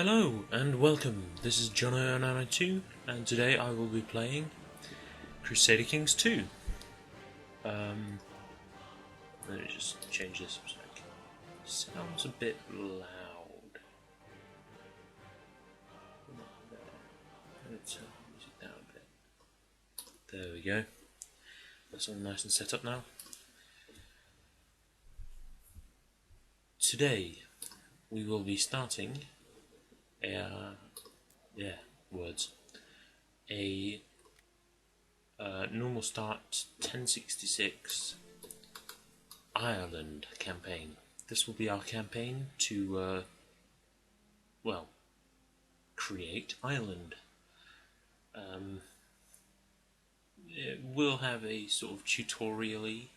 Hello and welcome, this is Jono992 and today I will be playing Crusader Kings 2. Let me just change this a sec. Sounds a bit loud. Let's turn the music down a bit. There we go. That's all nice and set up now. Today we will be starting a normal start 1066 Ireland campaign. This will be our campaign to create Ireland. It will have a sort of tutorial-y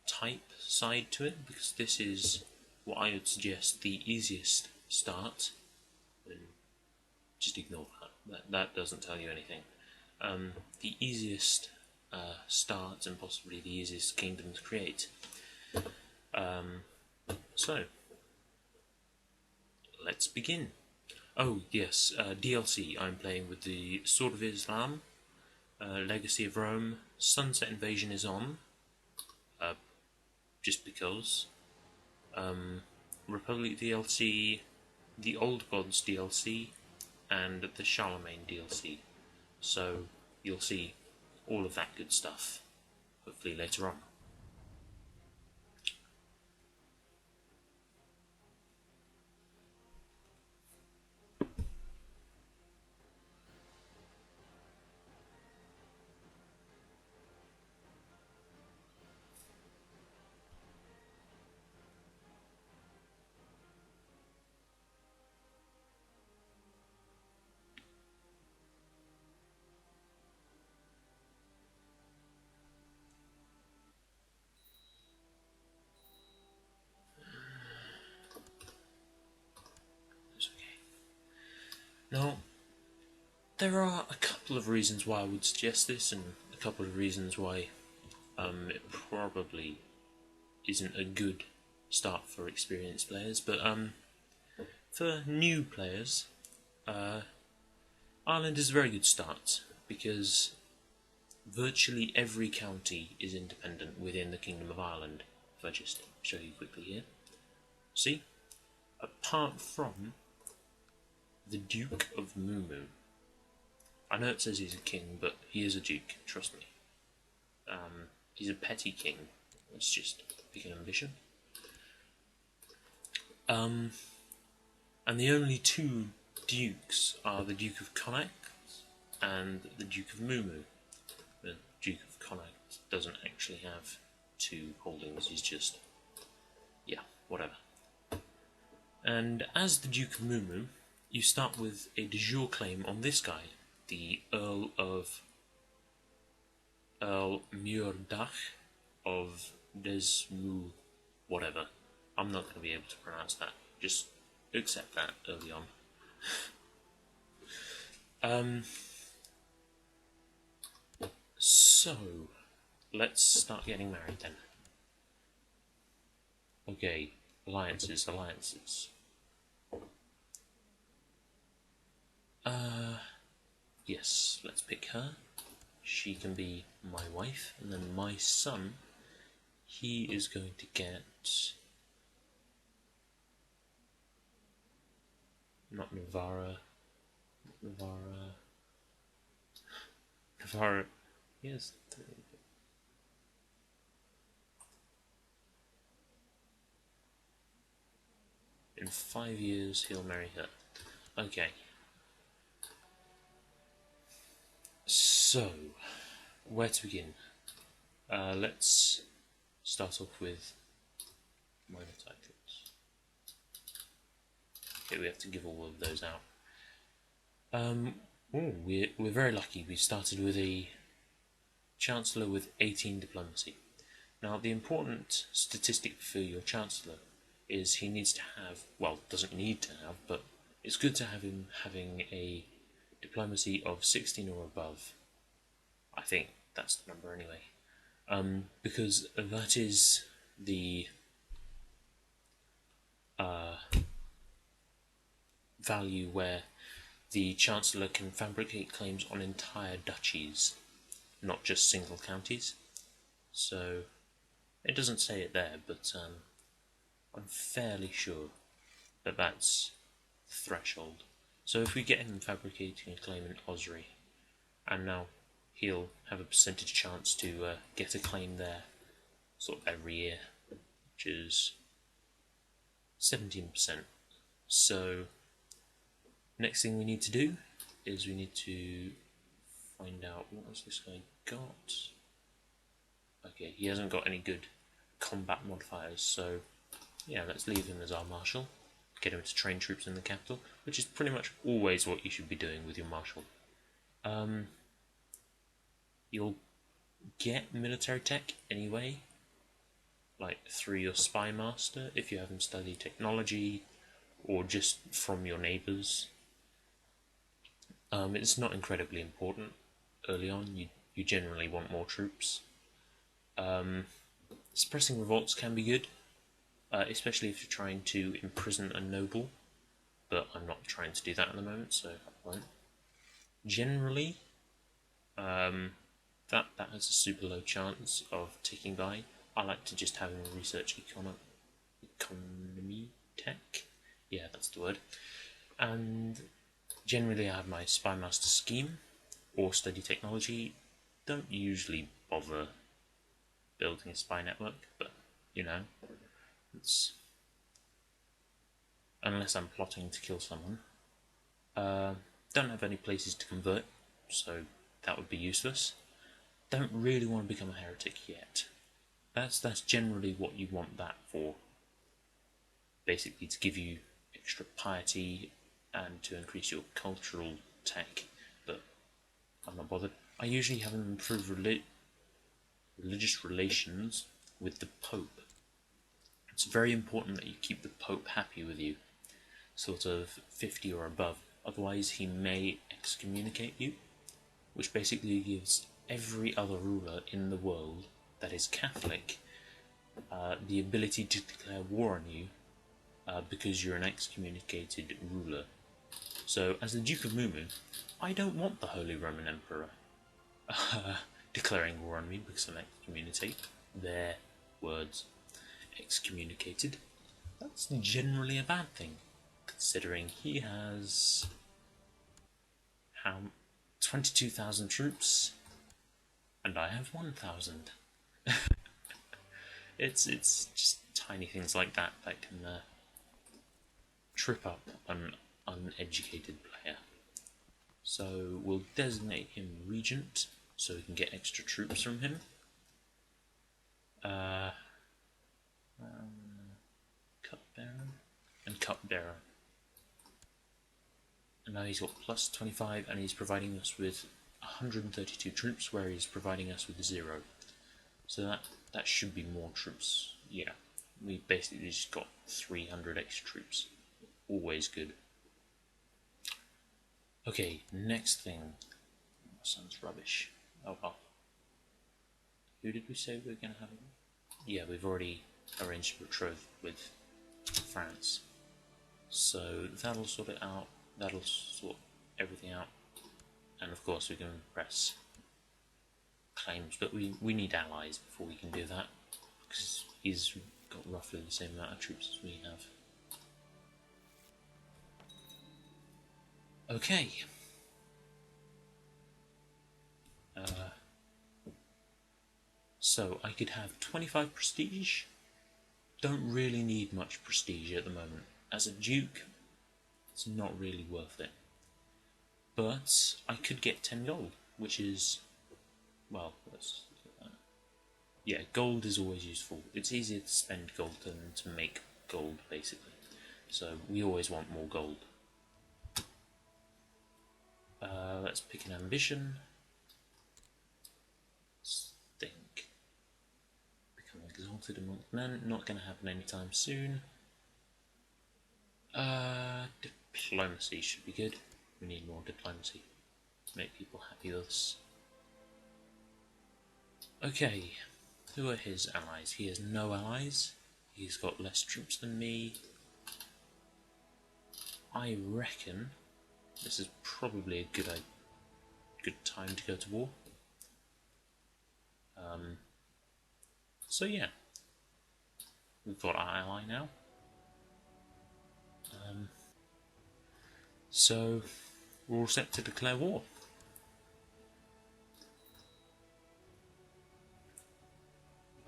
type side to it, because this is what I would suggest the easiest start. Just ignore that. That doesn't tell you anything. The easiest start and possibly the easiest kingdom to create. So let's begin. Oh yes, DLC. I'm playing with the Sword of Islam, Legacy of Rome. Sunset Invasion is on, just because. Republic DLC, the Old Gods DLC, and the Charlemagne DLC. So you'll see all of that good stuff, hopefully later on. Now, there are a couple of reasons why I would suggest this, and a couple of reasons why it probably isn't a good start for experienced players. But for new players, Ireland is a very good start, because virtually every county is independent within the Kingdom of Ireland. If I just show you quickly here. See? Apart from the Duke of Mumu. I know it says he's a king, but he is a duke, trust me. He's a petty king. Let's just pick an ambition. And the only two dukes are the Duke of Connacht and the Duke of Mumu. The Duke of Connacht doesn't actually have two holdings, he's just, yeah, whatever. And as the Duke of Mumu, you start with a de jure claim on this guy, the Earl Muirdach of Desmu, whatever. I'm not going to be able to pronounce that. Just accept that early on. So let's start getting married then. Okay, alliances. Yes, let's pick her. She can be my wife, and then my son, he is going to get not Navarra, yes. In 5 years, he'll marry her. Okay. So, where to begin? Let's start off with minor titles. Okay, we have to give all of those out. We're very lucky. We started with a Chancellor with 18 diplomacy. Now, the important statistic for your Chancellor is he needs to have, well, doesn't need to have, but it's good to have him having a diplomacy of 16 or above. I think that's the number anyway. Because that is the value where the Chancellor can fabricate claims on entire duchies, not just single counties. So it doesn't say it there, but I'm fairly sure that that's the threshold. So if we get him fabricating a claim in Ossory, and now he'll have a percentage chance to get a claim there sort of every year, which is 17%. So next thing we need to do is we need to find out what has this guy got. Okay, he hasn't got any good combat modifiers, so yeah, let's leave him as our marshal. Get him to train troops in the capital, which is pretty much always what you should be doing with your marshal. You'll get military tech anyway, like through your spy master if you have him study technology, or just from your neighbours. It's not incredibly important early on. You generally want more troops. Suppressing revolts can be good, especially if you're trying to imprison a noble, but I'm not trying to do that at the moment, so I won't. Generally, that has a super low chance of ticking by. I like to just have him research economy tech. Yeah, that's the word. And generally I have my spy master scheme or study technology. Don't usually bother building a spy network, but you know, it's unless I'm plotting to kill someone. Don't have any places to convert, so that would be useless. Don't really want to become a heretic yet. That's generally what you want that for. Basically to give you extra piety and to increase your cultural tech, but I'm not bothered. I usually have them improve religious relations with the Pope. It's very important that you keep the Pope happy with you, sort of 50 or above, otherwise he may excommunicate you, which basically gives every other ruler in the world that is Catholic the ability to declare war on you because you're an excommunicated ruler. So, as the Duke of Mumu, I don't want the Holy Roman Emperor declaring war on me because I'm excommunicated. Their words. Excommunicated. That's generally a bad thing, considering he has 22,000 troops, and I have 1,000. It's just tiny things like that can trip up an uneducated player. So we'll designate him regent so we can get extra troops from him. Cupbearer and cupbearer. And now he's got plus 25 and he's providing us with 132 troops where he's providing us with 0. So that should be more troops. Yeah, we basically just got 300 extra troops. Always good. Okay, next thing. That sounds rubbish. Oh well. Who did we say we were going to have? Yeah, we've already arranged a betroth with France. So that'll sort it out. That'll sort everything out. And of course we can press claims, but we need allies before we can do that, because he's got roughly the same amount of troops as we have. Okay. So I could have 25 prestige. Don't really need much prestige at the moment. As a duke, it's not really worth it. But I could get 10 gold, which is, well, let's look at that. Yeah, gold is always useful. It's easier to spend gold than to make gold, basically. So we always want more gold. Let's pick an ambition. Let's think. Become exalted amongst men. Not going to happen anytime soon. Diplomacy should be good. We need more diplomacy. Make people happy with us. Okay, who are his allies? He has no allies. He's got less troops than me. I reckon this is probably a good time to go to war. So yeah, we've got our ally now. So we're all set to declare war.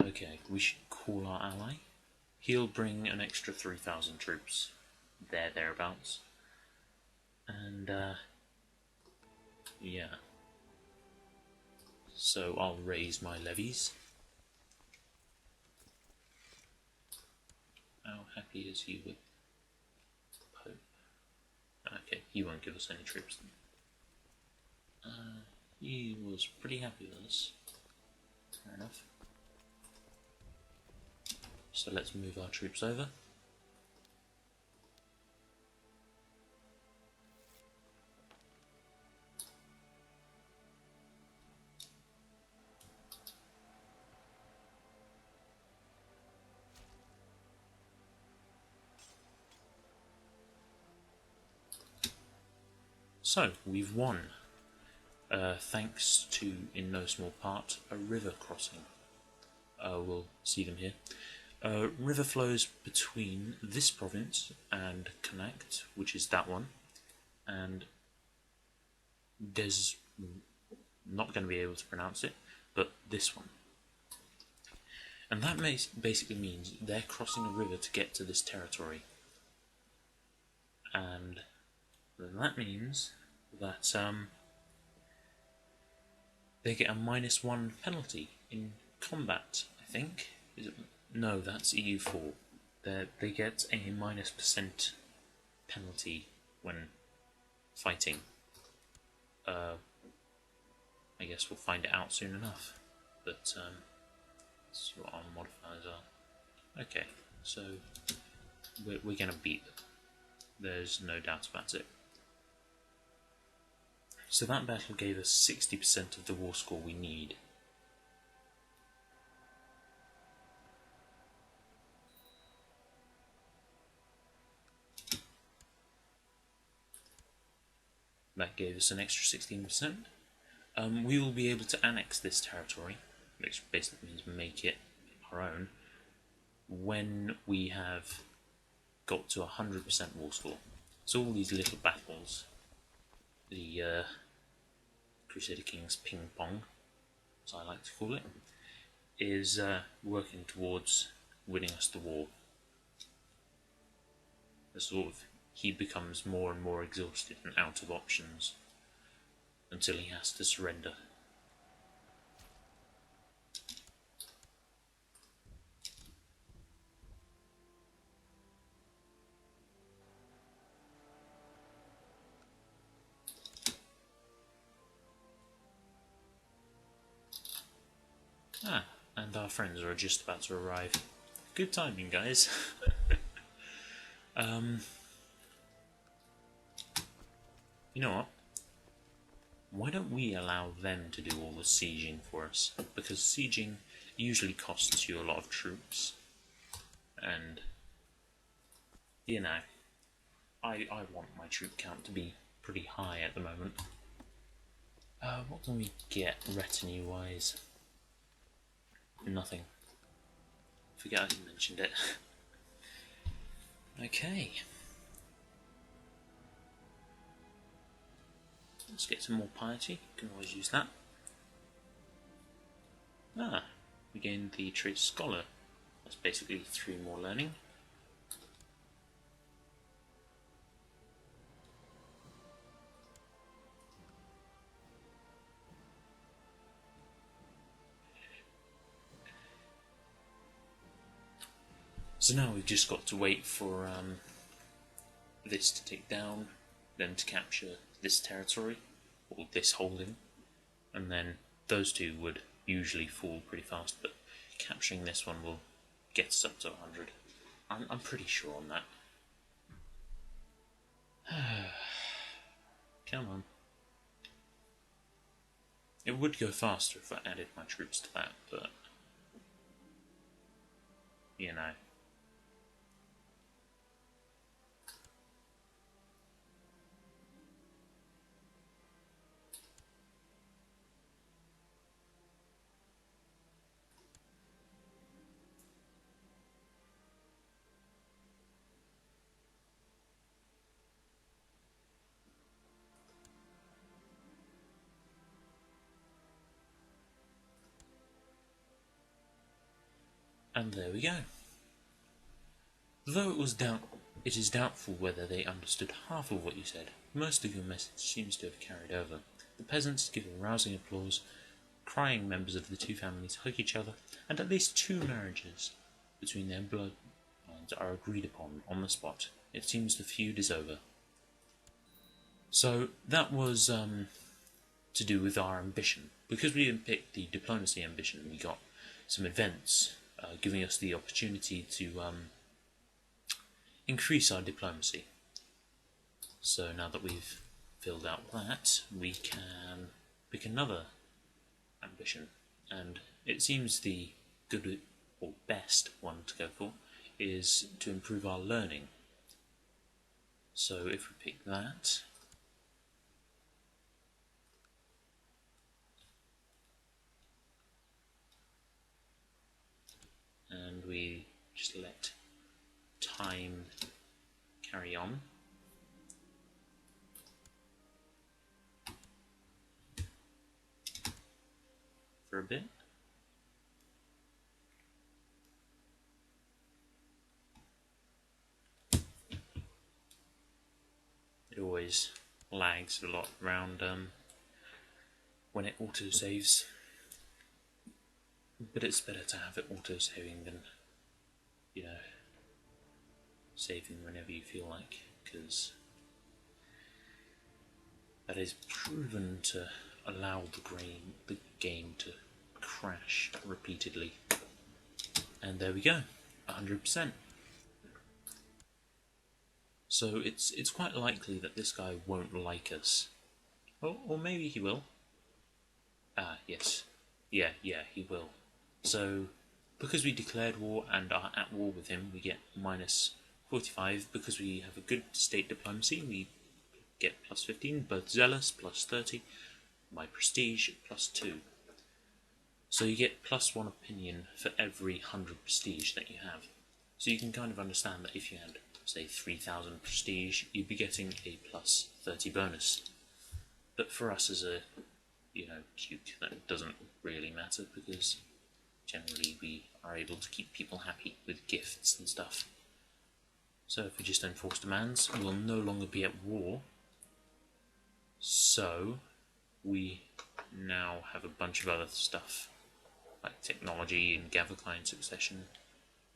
Okay, we should call our ally. He'll bring an extra 3,000 troops, thereabouts. And yeah. So I'll raise my levies. How happy is he with Pope? Okay, he won't give us any troops then. He was pretty happy with us. Fair enough. So let's move our troops over. So, we've won, thanks to, in no small part, a river crossing. We'll see them here. River flows between this province and Connacht, which is that one, and there's not going to be able to pronounce it, but this one. And that basically means they're crossing a river to get to this territory. And that means that they get a -1 penalty in combat, I think. Is it? No, that's EU4. They get a -% penalty when fighting. I guess we'll find it out soon enough. But let's see what our modifiers are. Okay, so we're going to beat them. There's no doubt about it. So that battle gave us 60% of the war score we need. That gave us an extra 16%. We will be able to annex this territory, which basically means make it our own, when we have got to 100% war score. So all these little battles, the Crusader Kings ping pong, as I like to call it, is working towards winning us the war. He becomes more and more exhausted and out of options until he has to surrender. And our friends are just about to arrive. Good timing, guys. You know what? Why don't we allow them to do all the sieging for us? Because sieging usually costs you a lot of troops. And, you know, I want my troop count to be pretty high at the moment. What can we get retinue-wise? Nothing. Forget I mentioned it. Okay. Let's get some more piety. Can always use that. We gained the trait scholar. That's basically 3 more learning. So now we've just got to wait for this to tick down, then to capture this territory, or this holding, and then those two would usually fall pretty fast, but capturing this one will get us up to 100. I'm pretty sure on that. Come on. It would go faster if I added my troops to that, but, you know. And there we go. Though it is doubtful whether they understood half of what you said, most of your message seems to have carried over. The peasants give a rousing applause, crying members of the two families hug each other, and at least 2 marriages between their bloodlines are agreed upon on the spot. It seems the feud is over. So that was to do with our ambition. Because we didn't pick the diplomacy ambition, we got some events giving us the opportunity to increase our diplomacy. So now that we've filled out that, we can pick another ambition, and it seems the good or best one to go for is to improve our learning. So if we pick that, and we just let time carry on, for a bit. It always lags a lot around when it autosaves, but it's better to have it autosaving than, you know, saving whenever you feel like, because that is proven to allow the game to crash repeatedly. And there we go, 100%. So it's quite likely that this guy won't like us. Or maybe he will. Ah, yes. Yeah, he will. So, because we declared war and are at war with him, we get minus 45. Because we have a good state diplomacy, we get plus 15. Both zealous, plus 30. My prestige, plus 2. So you get plus 1 opinion for every 100 prestige that you have. So you can kind of understand that if you had, say, 3,000 prestige, you'd be getting a plus 30 bonus. But for us as a, duke, that doesn't really matter, because generally we are able to keep people happy with gifts and stuff. So if we just enforce demands, we'll no longer be at war. So we now have a bunch of other stuff, like technology and Gavocline succession,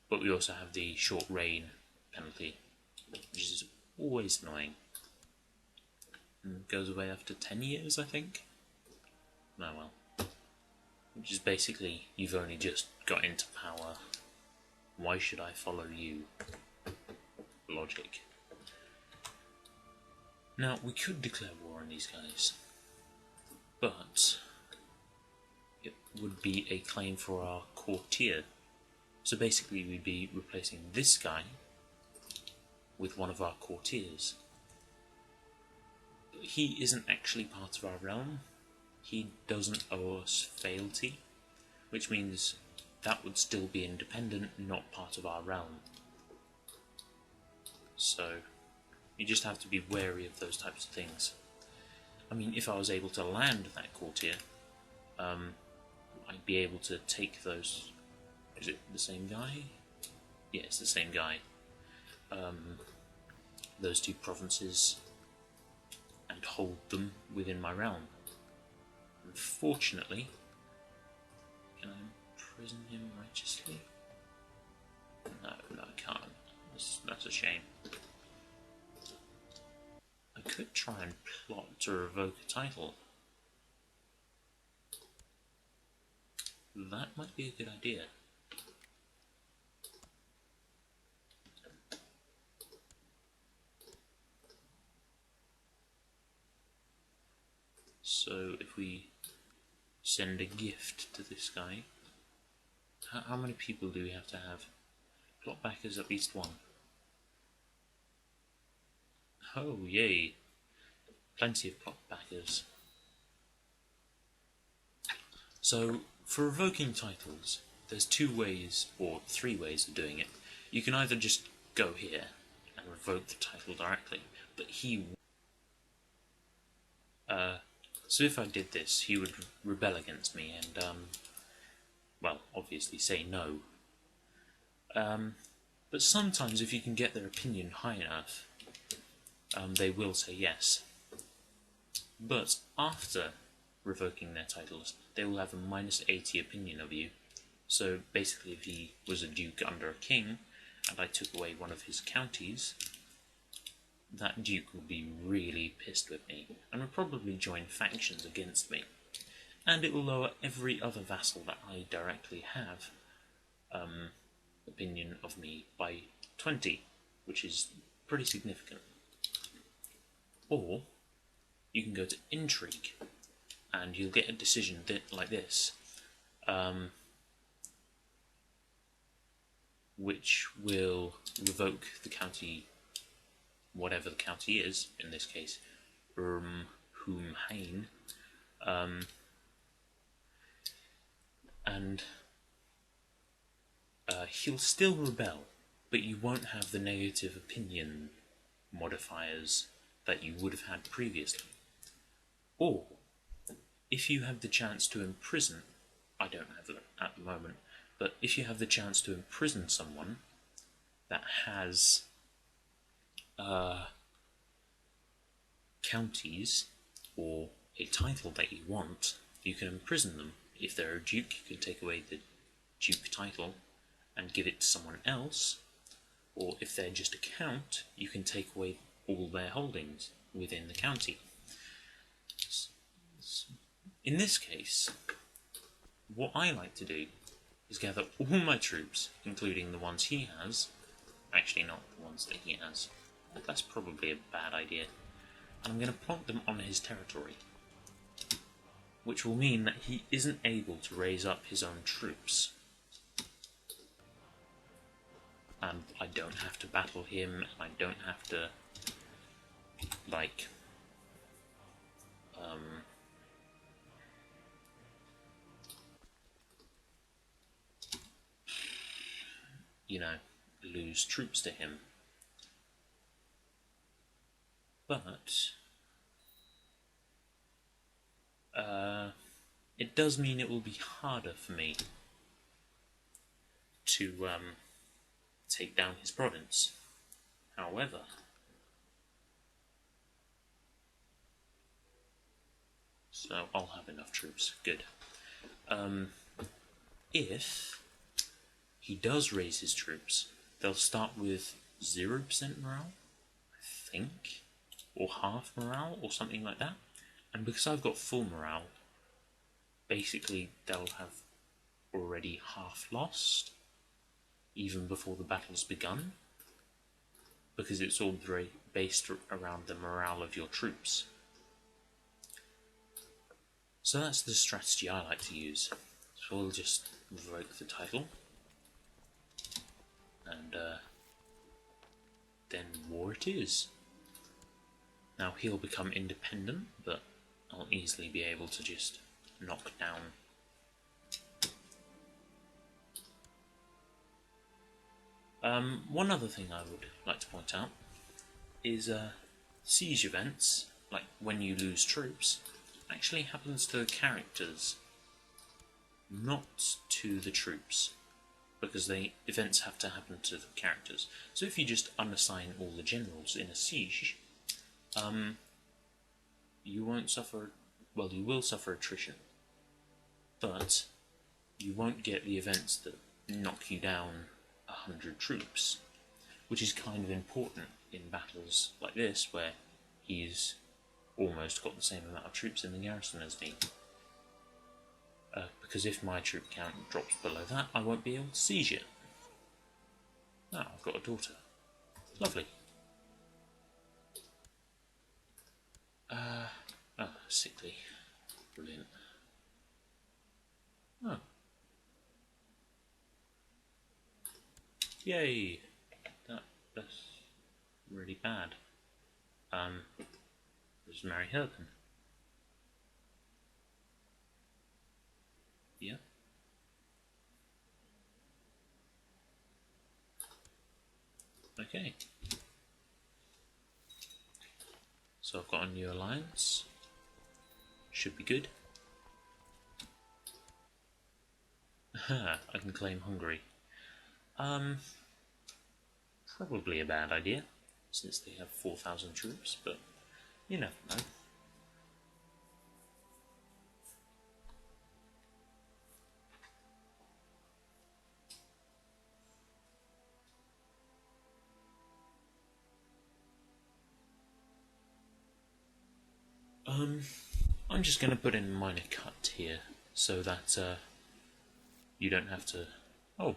but we also have the short reign penalty, which is always annoying. And goes away after 10 years, I think. Oh well. Which is basically, you've only just got into power. Why should I follow you? Logic. Now, we could declare war on these guys, but it would be a claim for our courtier. So basically we'd be replacing this guy with one of our courtiers. He isn't actually part of our realm. He doesn't owe us fealty, which means that would still be independent, not part of our realm. So you just have to be wary of those types of things. I mean, if I was able to land that courtier, I'd be able to take those... Is it the same guy? Yeah, it's the same guy. Those 2 provinces and hold them within my realm. Unfortunately, can I imprison him righteously? No, I can't. That's a shame. I could try and plot to revoke a title. That might be a good idea. So if we send a gift to this guy, how many people do we have to have? Plot backers at least 1. Oh, yay. Plenty of plot backers. So, for revoking titles, there's 2 ways, or 3 ways of doing it. You can either just go here and revoke the title directly, but he... So if I did this, he would rebel against me and, well, obviously say no. But sometimes if you can get their opinion high enough, they will say yes. But after revoking their titles, they will have a -80 opinion of you. So basically, if he was a duke under a king, and I took away one of his counties, that duke would be really pissed with me, and would probably join factions against me. And it will lower every other vassal that I directly have opinion of me by 20, which is pretty significant. Or you can go to intrigue, and you'll get a decision like this, which will revoke the county, whatever the county is, in this case, Hain, and he'll still rebel, but you won't have the negative opinion modifiers that you would have had previously. Or, if you have the chance to imprison, I don't have that at the moment, but if you have the chance to imprison someone that has counties or a title that you want, you can imprison them. If they're a duke, you can take away the duke title and give it to someone else, or if they're just a count, you can take away all their holdings within the county. In this case, what I like to do is gather all my troops, including the ones he has, actually not the ones that he has, that's probably a bad idea, and I'm going to plonk them on his territory, which will mean that he isn't able to raise up his own troops. And I don't have to battle him, and I don't have to, like, you know, lose troops to him. But it does mean it will be harder for me to take down his province. However, so I'll have enough troops. Good. If he does raise his troops, they'll start with 0% morale, I think, or half morale, or something like that. And because I've got full morale, basically they'll have already half lost, even before the battle's begun, because it's all very based around the morale of your troops. So that's the strategy I like to use. So we'll just revoke the title, and then war it is. Now he'll become independent, but I'll easily be able to just knock down one other thing I would like to point out is siege events, like when you lose troops, actually happens to the characters, not to the troops, because the events have to happen to the characters. So if you just unassign all the generals in a siege, you won't suffer, well, you will suffer attrition, but you won't get the events that knock you down 100 troops, which is kind of important in battles like this, where he's almost got the same amount of troops in the garrison as me. Because if my troop count drops below that, I won't be able to siege it. Now I've got a daughter. Lovely. Oh, sickly. Brilliant. Oh. Yay! That's really bad. Just marry her then. Yeah. Okay. So I've got a new alliance. Should be good. I can claim Hungary. Probably a bad idea, since they have 4,000 troops, but you never know. I'm just going to put in a minor cut here, so that you don't have to... Oh.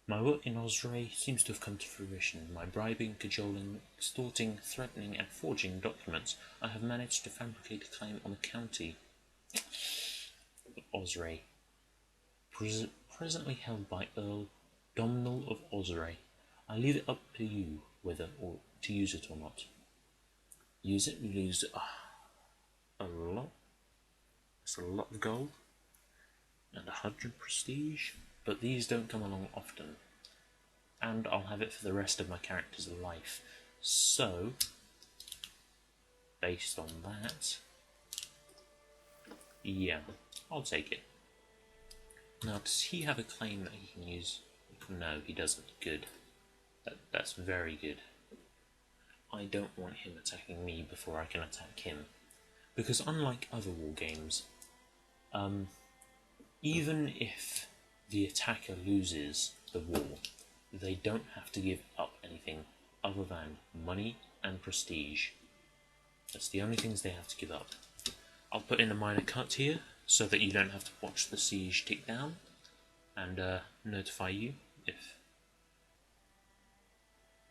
My work in Osray seems to have come to fruition. By bribing, cajoling, extorting, threatening, and forging documents, I have managed to fabricate a claim on the county of Osray, presently held by Earl Domnall of Osray. I leave it up to you whether or to use it or not. Use it, you lose a lot. It's a lot of gold and 100 prestige, but these don't come along often, and I'll have it for the rest of my character's life. So, based on that, yeah, I'll take it. Now, does he have a claim that he can use? No, he doesn't. Good. That's very good. I don't want him attacking me before I can attack him, because unlike other war games, even if the attacker loses the war, they don't have to give up anything other than money and prestige. That's the only things they have to give up. I'll put in a minor cut here, so that you don't have to watch the siege tick down, and notify you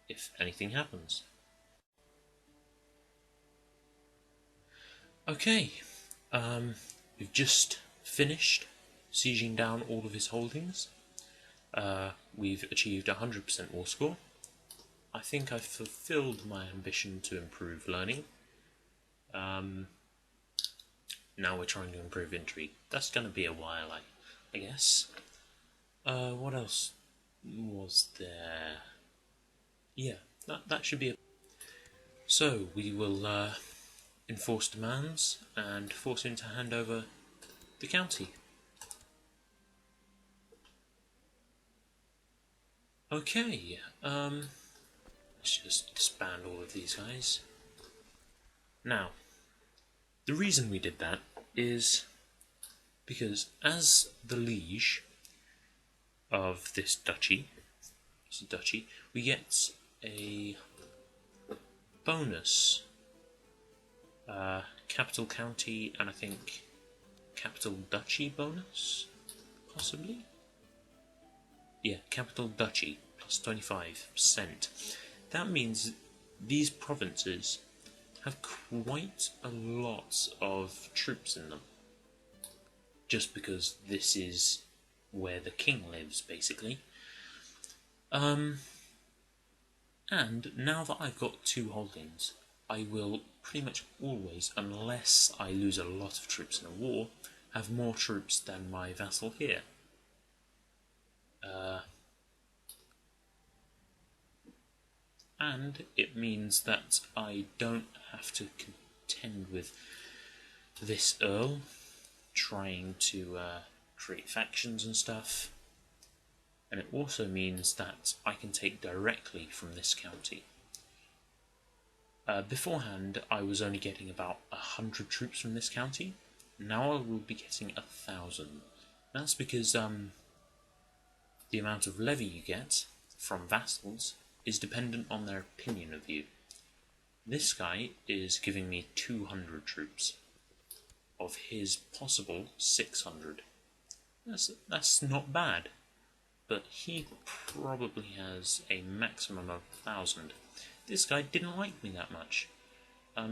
if anything happens. Okay, we've just finished sieging down all of his holdings. We've achieved 100% war score. I think I've fulfilled my ambition to improve learning. Now we're trying to improve intrigue. That's going to be a while, I guess. What else was there? Yeah, that should be it. So, we will enforce demands and force him to hand over the county. Okay, let's just disband all of these guys. Now, the reason we did that is because as the liege of this duchy, we get a bonus, capital county, and I think capital duchy bonus, possibly? Yeah, capital duchy, plus 25%. That means these provinces have quite a lot of troops in them, just because this is where the king lives, basically. And now that I've got 2 holdings, I will pretty much always, unless I lose a lot of troops in a war, have more troops than my vassal here. And it means that I don't have to contend with this earl trying to create factions and stuff. And it also means that I can take directly from this county. Beforehand, I was only getting about 100 troops from this county. Now I will be getting 1,000. That's because the amount of levy you get from vassals is dependent on their opinion of you. This guy is giving me 200 troops of his possible 600. That's not bad, but he probably has a maximum of 1,000. This guy didn't like me that much,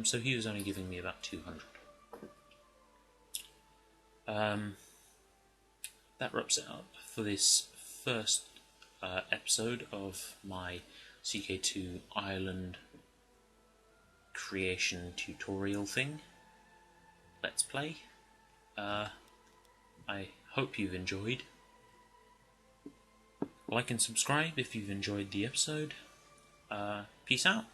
so he was only giving me about 200. That wraps it up for this first episode of my CK2-Ireland creation tutorial thing. Let's play. I hope you've enjoyed. Like and subscribe if you've enjoyed the episode. Peace out.